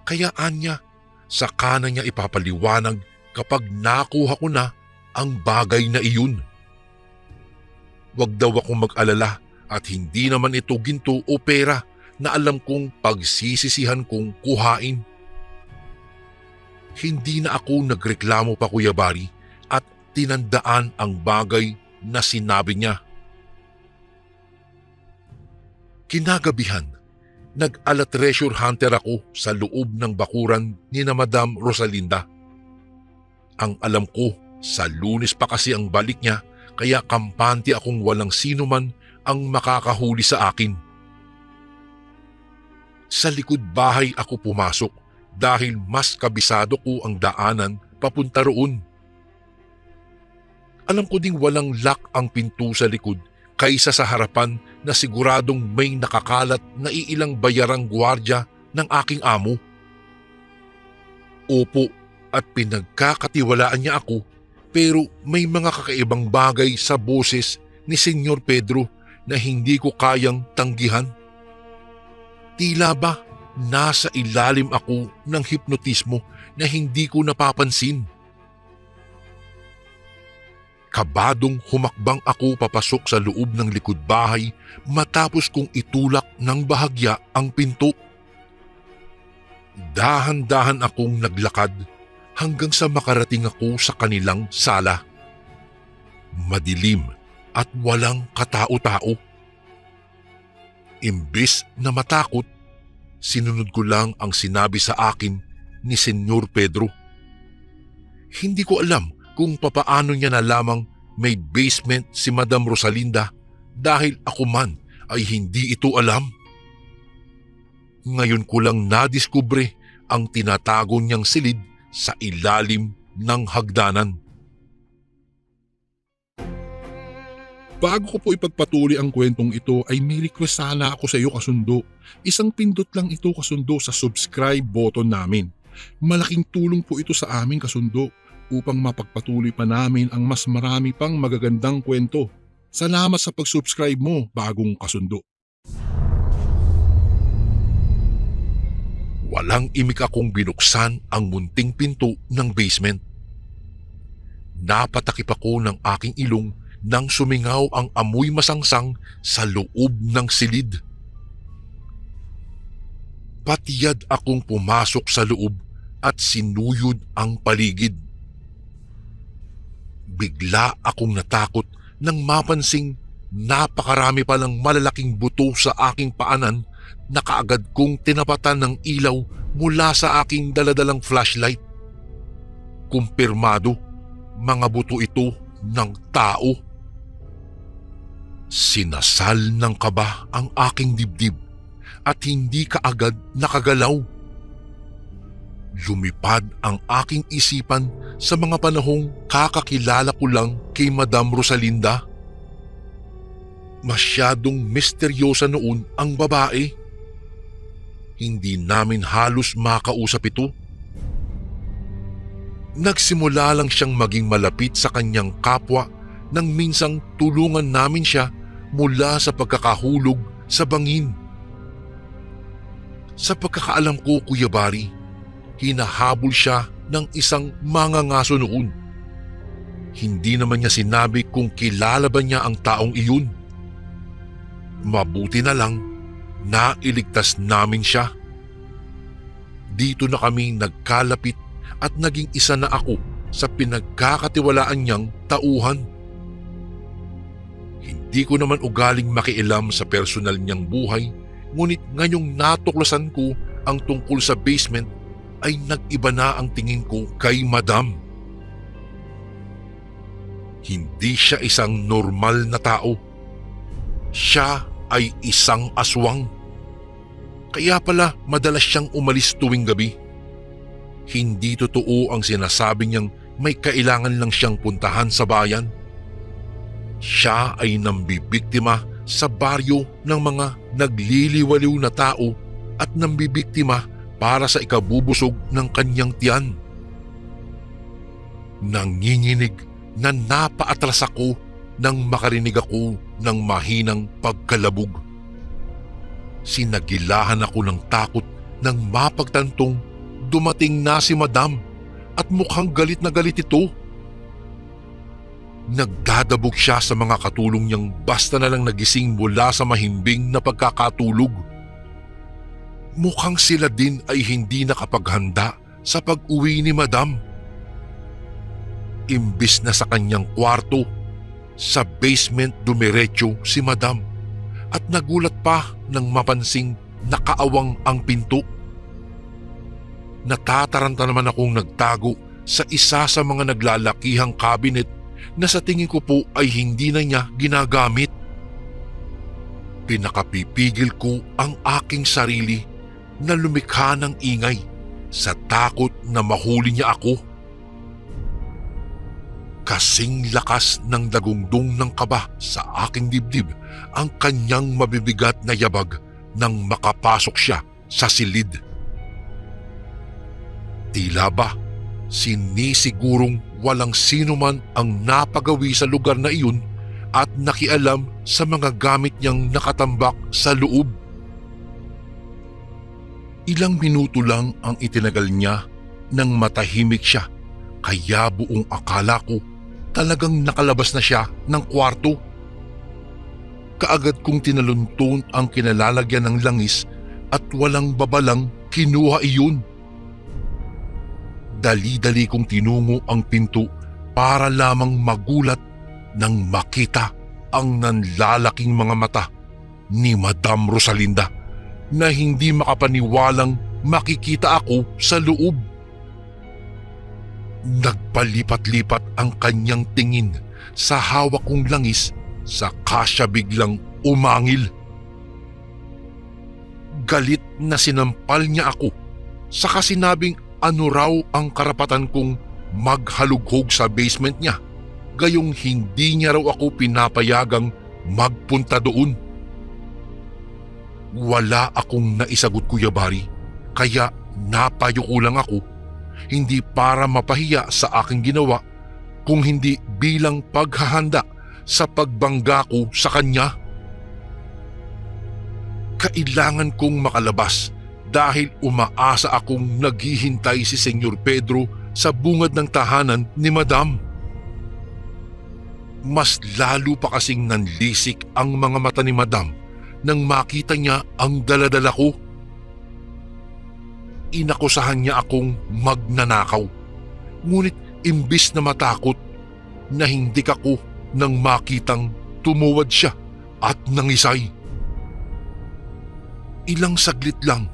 kaya anya, saka na niya ipapaliwanag kapag nakuha ko na ang bagay na iyon. Wag daw akong mag-alala at hindi naman ito ginto o pera na alam kong pagsisisihan kong kuhain. Hindi na ako nagreklamo pa, Kuya Bari, at tinandaan ang bagay na sinabi niya. Kinagabihan, nag-ala treasure hunter ako sa loob ng bakuran ni na Madam Rosalinda. Ang alam ko, sa Lunes pa kasi ang balik niya, kaya kampante akong walang sino man ang makakahuli sa akin. Sa likod bahay ako pumasok dahil mas kabisado ko ang daanan papunta roon. Alam ko ding walang lock ang pinto sa likod kaysa sa harapan na siguradong may nakakalat na iilang bayarang gwardya ng aking amo. Opo, at pinagkakatiwalaan niya ako, pero may mga kakaibang bagay sa boses ni Senyor Pedro na hindi ko kayang tanggihan. Tila ba nasa ilalim ako ng hipnotismo na hindi ko napapansin. Kabadong humakbang ako papasok sa loob ng likod bahay matapos kong itulak ng bahagya ang pinto. Dahan-dahan akong naglakad hanggang sa makarating ako sa kanilang sala. Madilim at walang katao-tao. Imbis na matakot, sinunod ko lang ang sinabi sa akin ni Senyor Pedro. Hindi ko alam kung papaano niya na lamang may basement si Madam Rosalinda dahil ako man ay hindi ito alam. Ngayon ko lang nadiskubre ang tinatago niyang silid sa ilalim ng hagdanan. Bago ko po ipagpatuloy ang kwentong ito ay may request sana ako sa iyo kasundo. Isang pindot lang ito kasundo sa subscribe button namin. Malaking tulong po ito sa amin kasundo upang mapagpatuloy pa namin ang mas marami pang magagandang kwento. Salamat sa pag-subscribe mo, bagong kasundo. Walang imik akong binuksan ang munting pinto ng basement. Napatakip ako ng aking ilong nang sumingaw ang amoy masangsang sa loob ng silid. Patiyad akong pumasok sa loob at sinuyod ang paligid. Bigla akong natakot nang mapansing napakarami palang malalaking buto sa aking paanan na kaagad kong tinapatan ng ilaw mula sa aking daladalang flashlight. Kumpirmado, mga buto ito ng tao. Sinasal ng kaba ang aking dibdib at hindi kaagad nakagalaw. Lumipad ang aking isipan sa mga panahong kakakilala ko lang kay Madam Rosalinda. Masyadong misteryosa noon ang babae. Hindi namin halos makausap ito. Nagsimula lang siyang maging malapit sa kanyang kapwa nang minsang tulungan namin siya mula sa pagkakahulog sa bangin. Sa pagkakaalam ko, Kuya Bari, hinahabol siya ng isang mangangaso noon. Hindi naman niya sinabi kung kilala ba niya ang taong iyon. Mabuti na lang na iligtas namin siya. Dito na kami nagkalapit at naging isa na ako sa pinagkakatiwalaan niyang tauhan. Hindi ko naman ugaling makialam sa personal niyang buhay, ngunit ngayong natuklasan ko ang tungkol sa basement ay nag-iba na ang tingin ko kay Madam. Hindi siya isang normal na tao. Siya ay isang aswang. Kaya pala madalas siyang umalis tuwing gabi. Hindi totoo ang sinasabi niyang may kailangan lang siyang puntahan sa bayan. Siya ay nambibiktima sa baryo ng mga nagliliwaliw na tao at nambibiktima para sa ikabubusog ng kanyang tiyan. Nanginginig na napaatras ako nang makarinig ako ng mahinang pagkalabog. Sinagilahan ako ng takot nang mapagtantong dumating na si Madam at mukhang galit na galit ito. Nagdadabog siya sa mga katulong niyang basta na lang nagising mula sa mahimbing na pagkakatulog. Mukhang sila din ay hindi nakapaghanda sa pag-uwi ni Madam. Imbis na sa kanyang kwarto, sa basement dumiretso si Madam at nagulat pa nang mapansing nakaawang ang pinto. Natataranta naman akong nagtago sa isa sa mga naglalakihang cabinet na sa tingin ko po ay hindi na niya ginagamit. Pinakapipigil ko ang aking sarili na lumikha ng ingay sa takot na mahuli niya ako. Kasing lakas ng dagundong ng kaba sa aking dibdib ang kanyang mabibigat na yabag nang makapasok siya sa silid. Tila ba sinisigurong walang sino man ang napagawi sa lugar na iyon at nakialam sa mga gamit niyang nakatambak sa loob. Ilang minuto lang ang itinagal niya nang matahimik siya, kaya buong akala ko talagang nakalabas na siya ng kwarto. Kaagad kong tinalunton ang kinalalagyan ng langis at walang babalang kinuha iyon. Dali-dali kong tinungo ang pinto para lamang magulat nang makita ang nanlalaking mga mata ni Madam Rosalinda na hindi makapaniwalang makikita ako sa loob. Nagpalipat-lipat ang kanyang tingin sa hawak kong langis saka siya biglang umangil. Galit na sinampal niya ako saka sinabing ano raw ang karapatan kong maghalughog sa basement niya gayong hindi niya raw ako pinapayagang magpunta doon. Wala akong naisagot, Kuya Bari, kaya napayuko lang ako, hindi para mapahiya sa aking ginawa, kung hindi bilang paghahanda sa pagbangga ko sa kanya. Kailangan kong makalabas dahil umaasa akong naghihintay si Senyor Pedro sa bungad ng tahanan ni Madam. Mas lalo pa kasing nanlisik ang mga mata ni Madam nang makita niya ang daladala ko. Inakusahan niya akong magnanakaw, ngunit imbis na matakot, nahindik ako nang makitang tumuwad siya at nangisay. Ilang saglit lang,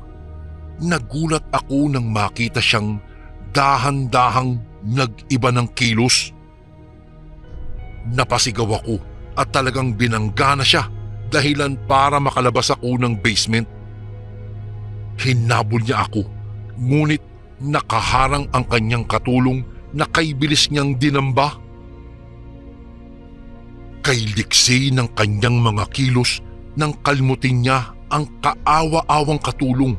nagulat ako nang makita siyang dahan-dahang nag-iba ng kilos. Napasigaw ako at talagang binangga na siya dahilan para makalabas ako ng basement. Hinabol niya ako, ngunit nakaharang ang kanyang katulong na kay bilis niyang dinamba. Kay liksi ng kanyang mga kilos nang kalmutin niya ang kaawa-awang katulong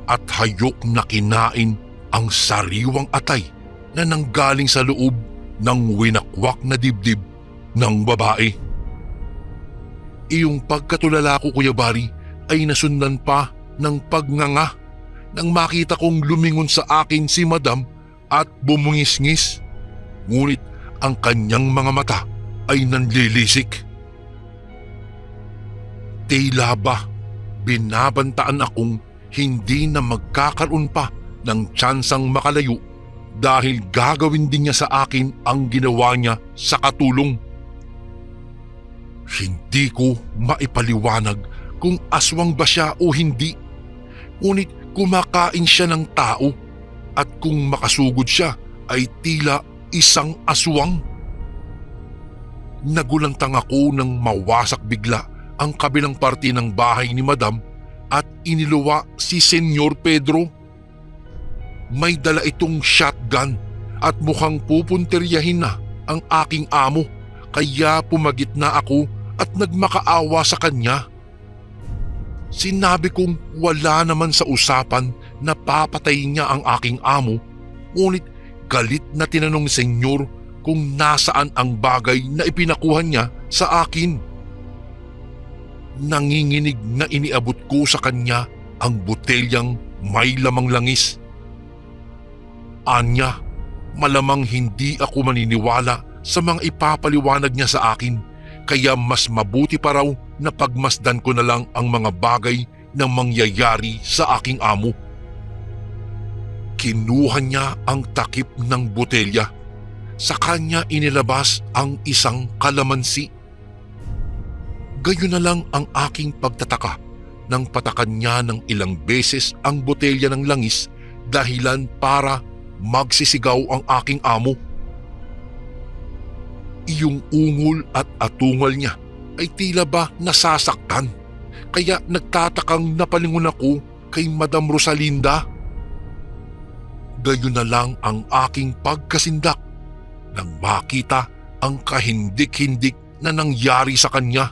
at hayok na kinain ang sariwang atay na nanggaling sa loob ng winakwak na dibdib ng babae. Iyong pagkatulala ko, Kuya Bari, ay nasundan pa ng pagnganga nang makita kong lumingon sa akin si Madam at bumungis-ngis, ngunit ang kanyang mga mata ay nanlilisik. Tila ba binabantaan akong hindi na magkakaroon pa ng tsansang makalayo dahil gagawin din niya sa akin ang ginawa niya sa katulong. Hindi ko maipaliwanag kung aswang ba siya o hindi, ngunit kumakain siya ng tao at kung makasugod siya ay tila isang aswang. Nagulantang ako nang mawasak bigla ang kabilang parte ng bahay ni Madam at iniluwa si Senyor Pedro. May dala itong shotgun at mukhang pupunteryahin na ang aking amo, kaya pumagit na ako at nagmakaawa sa kanya. Sinabi kong wala naman sa usapan na papatayin niya ang aking amo, ngunit galit na tinanong ni Senyor kung nasaan ang bagay na ipinakuha niya sa akin. Nanginginig na iniabot ko sa kanya ang botelyang may lamang langis. Anya, malamang hindi ako maniniwala sa mga ipapaliwanag niya sa akin, kaya mas mabuti pa raw na pagmasdan ko na lang ang mga bagay na mangyayari sa aking amo. Kinuha niya ang takip ng botelya. Sa kanya inilabas ang isang kalamansi. Gayon na lang ang aking pagtataka nang patakan niya ng ilang beses ang botelya ng langis dahilan para magsisigaw ang aking amo. Iyong ungol at atungal niya ay tila ba nasasaktan, kaya nagtatakang napalingon ako kay Madam Rosalinda. Gayon na lang ang aking pagkasindak nang makita ang kahindik-hindik na nangyari sa kanya.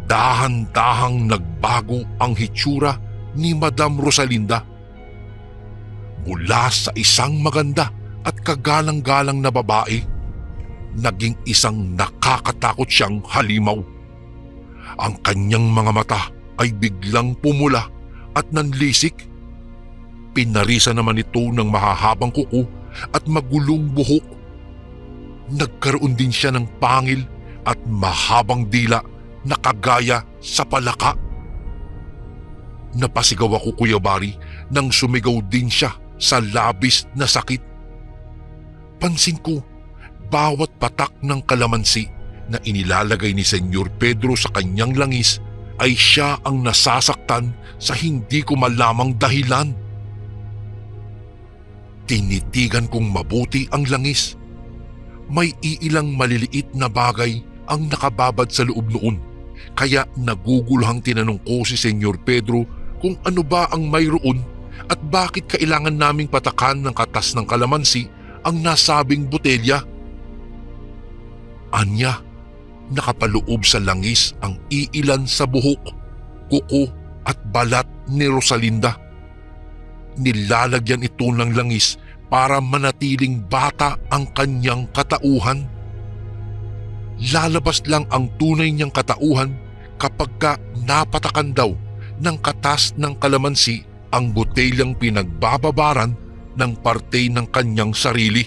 Dahan-dahang nagbago ang hitsura ni Madam Rosalinda. Mula sa isang maganda at kagalang-galang na babae, naging isang nakakatakot siyang halimaw. Ang kanyang mga mata ay biglang pumula at nanlisik. Pinarisa naman ito ng mahahabang kuko at magulong buhok. Nagkaroon din siya ng pangil at mahabang dila na kagaya sa palaka. Napasigaw ako, Kuya Bari, nang sumigaw din siya sa labis na sakit. Pansin ko, bawat patak ng kalamansi na inilalagay ni Senyor Pedro sa kanyang langis ay siya ang nasasaktan sa hindi ko malamang dahilan. Tinitigan kong mabuti ang langis. May iilang maliliit na bagay ang nakababad sa loob noon, kaya naguguluhang tinanong ko si Senyor Pedro kung ano ba ang mayroon at bakit kailangan naming patakan ng katas ng kalamansi ang nasabing botelya. Anya, nakapaloob sa langis ang iilan sa buhok, kuko at balat ni Rosalinda. Nilalagyan ito ng langis para manatiling bata ang kanyang katauhan. Lalabas lang ang tunay niyang katauhan kapag napatakan daw ng katas ng kalamansi ang botelyang pinagbababaran ng parte ng kanyang sarili.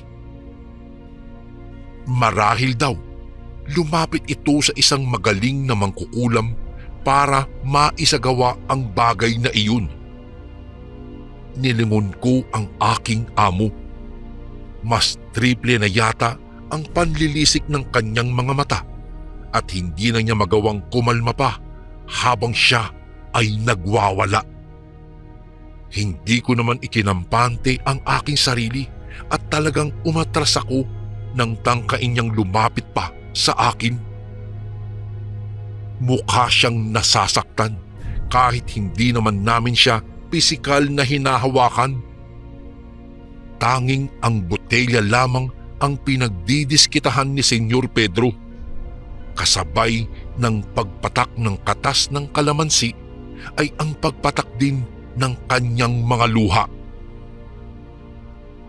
Marahil daw, lumapit ito sa isang magaling na mangkukulam para maisagawa ang bagay na iyon. Nilingon ko ang aking amo. Mas triple na yata ang panlilisik ng kanyang mga mata at hindi na niya magawang kumalma pa habang siya ay nagwawala. Hindi ko naman ikinampante ang aking sarili at talagang umatras ako nang tangkain niyang lumapit pa sa akin. Mukha siyang nasasaktan kahit hindi naman namin siya pisikal na hinahawakan. Tanging ang botelya lamang ang pinagdidiskitahan ni Senyor Pedro, kasabay ng pagpatak ng katas ng kalamansi ay ang pagpatak din ng kanyang mga luha.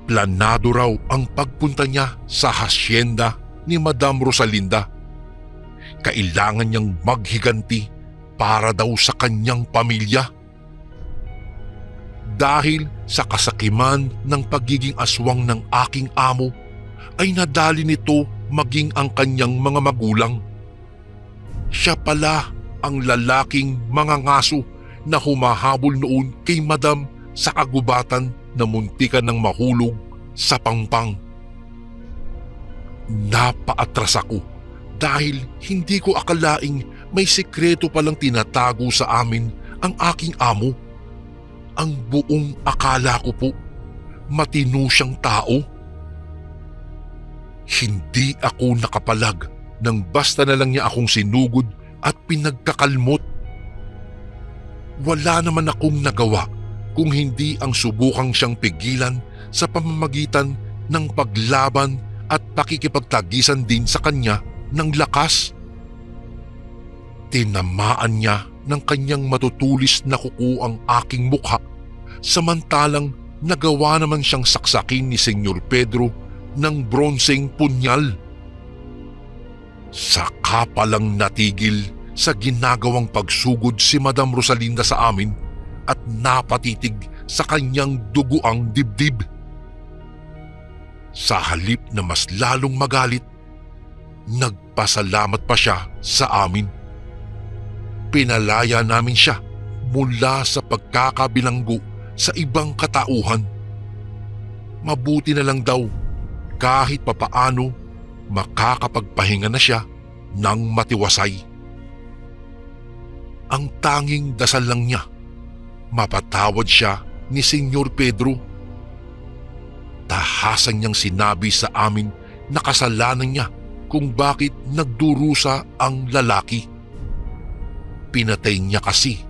Planado raw ang pagpunta niya sa hasyenda ni Madam Rosalinda. Kailangan niyang maghiganti para daw sa kanyang pamilya. Dahil sa kasakiman ng pagiging aswang ng aking amo, ay nadali nito maging ang kanyang mga magulang. Siya pala ang lalaking mangangaso na humahabol noon kay Madam sa kagubatan na muntikan ng mahulog sa pangpang. Napaatras ako dahil hindi ko akalaing may sikreto palang tinatago sa amin ang aking amo. Ang buong akala ko po, matino siyang tao. Hindi ako nakapalag nang basta na lang niya akong sinugod at pinagkakalmot. Wala naman akong nagawa kung hindi ang subukang siyang pigilan sa pamamagitan ng paglaban at pakikipagtagisan din sa kanya ng lakas. Tinamaan niya ng kanyang matutulis na kuko ang aking mukha, samantalang nagawa naman siyang saksakin ni Senyor Pedro ng bronseng punyal. Saka palang natigil sa ginagawang pagsugod si Madam Rosalinda sa amin at napatitig sa kanyang duguang dibdib. Sa halip na mas lalong magalit, nagpasalamat pa siya sa amin. Pinalaya namin siya mula sa pagkakabilanggo sa ibang katauhan. Mabuti na lang daw kahit papaano makakapagpahinga na siya ng matiwasay. Ang tanging dasal lang niya, mapatawad siya ni Senyor Pedro. Tahasan niyang sinabi sa amin na kasalanan niya kung bakit nagdurusa ang lalaki. Pinatay niya kasi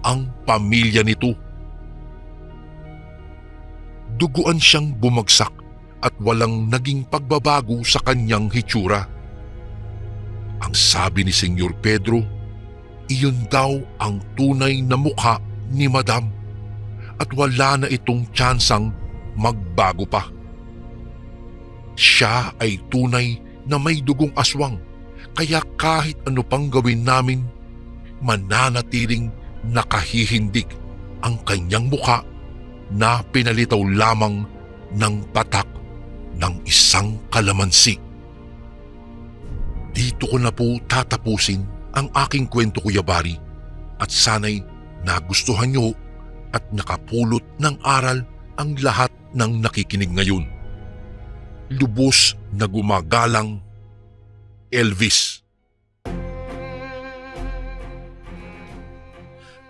ang pamilya nito. Duguan siyang bumagsak at walang naging pagbabago sa kanyang hitsura. Ang sabi ni Senyor Pedro, iyon daw ang tunay na mukha ni Madam at wala na itong tsansang magbago pa. Siya ay tunay na may dugong aswang, kaya kahit ano pang gawin namin, mananatiling nakahihindig ang kanyang mukha na pinalitaw lamang ng patak ng isang kalamansi. Dito ko na po tatapusin ang aking kwento, Kuya Bari, at sana'y nagustuhan niyo at nakapulot ng aral ang lahat ng nakikinig ngayon. Lubos na gumagalang, Elvis.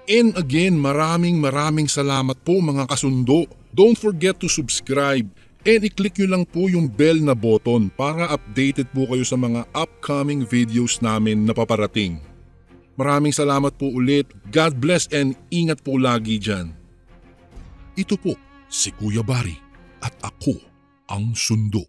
And again, maraming salamat po mga kasundo. Don't forget to subscribe and i-click nyo lang po yung bell na button para updated po kayo sa mga upcoming videos namin na paparating. Maraming salamat po ulit. God bless and ingat po lagi dyan. Ito po si Kuya Bari at ako ang Sundo.